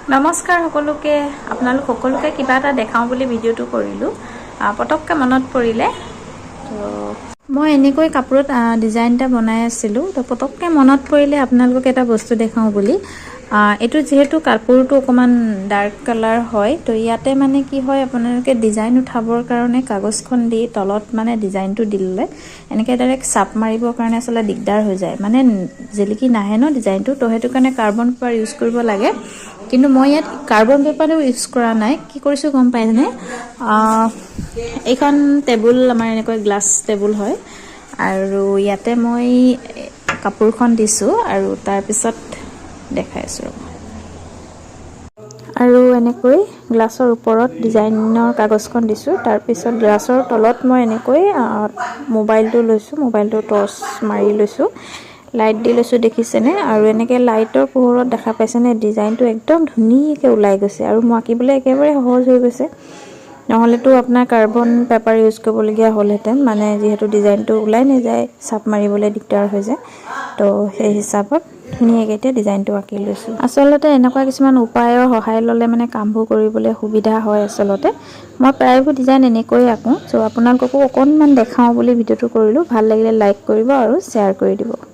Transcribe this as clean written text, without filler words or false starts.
নমস্কাৰ সকলোকে আপোনালোক সকলোকে কিবা এটা দেখাও বুলি ভিডিওটো কৰিলো পটককে মনত পৰিলে তো মই এনেকৈ কাপোৰত ডিজাইন এটা বনাই আছিলো তো পটককে মনত পৰিলে আপোনালোকক এটা বস্তু দেখাও বুলি এটো যেহেতু কাপোৰটো অকমান ডাৰ্ক কালাৰ হয় তো ইয়াতে মানে কি হয় আপোনালোকে ডিজাইন উঠাবৰ কাৰণে কাগজখন দি তলত মানে ডিজাইনটো দিলে এনেকৈ ডাইৰেক্ট চাপ মাৰিবৰ কাৰণে আসলে দিগদাৰ হৈ যায় মানে জেলিকি নাহে ন ডিজাইনটো তো হেতু কাৰণে কাৰ্বন পেপাৰ ইউজ কৰিব লাগে কিন্তু মই ইয়াত কাৰ্বন পেপাৰও ইউজ কৰা নাই কি কৰিছো গম পাইনে এইখন টেবুল আমাৰ এনেকৈ গ্লাস টেবুল হয় আৰু ইয়াতে মই কাপোৰখন দিছো আৰু তাৰ পিছত দেখাইছো আৰু এনেকৈ গ্লাসৰ ওপৰত ডিজাইনৰ কাগজখন দিছো তাৰ পিছত গ্লাসৰ তলত মই এনেকৈ মোবাইলটো লৈছো মোবাইলটো টৰ্চ মাৰি লৈছো লাইট দি লৈছো দেখিছেনে আৰু এনেকৈ লাইটৰ পোহৰত দেখা পাইছেনে ডিজাইনটো একদম ধুনীয়াকৈ ওলাই গৈছে আৰু মই আঁকিবলৈ একেবাৰে সহজ হৈ গৈছে নহলেতো আপোনাৰ কাৰ্বন পেপাৰ ইউজ কৰিবলগীয়া হ'লহেতেন মানে যেহেতু ডিজাইনটো ওলাই না যায় চাপ মাৰিবলৈ দিগদাৰ হৈ যায় তো সেই হিচাপত ধুনীয়াকৈ এতিয়া ডিজাইনটো আঁকি লৈছো আসলতে এনেকুৱা কিছুমান উপায়ৰ সহায় ললে মানে কামবোৰ কৰিবলৈ সুবিধা হয় আসলতে মই প্ৰায়বোৰ ডিজাইন এনেকৈ আঁকো সো আপোনালোককো অকনমান দেখাও বুলি ভিডিওটো কৰিলো ভাল লাগিলে লাইক কৰিব আৰু শ্বেয়াৰ কৰি দিব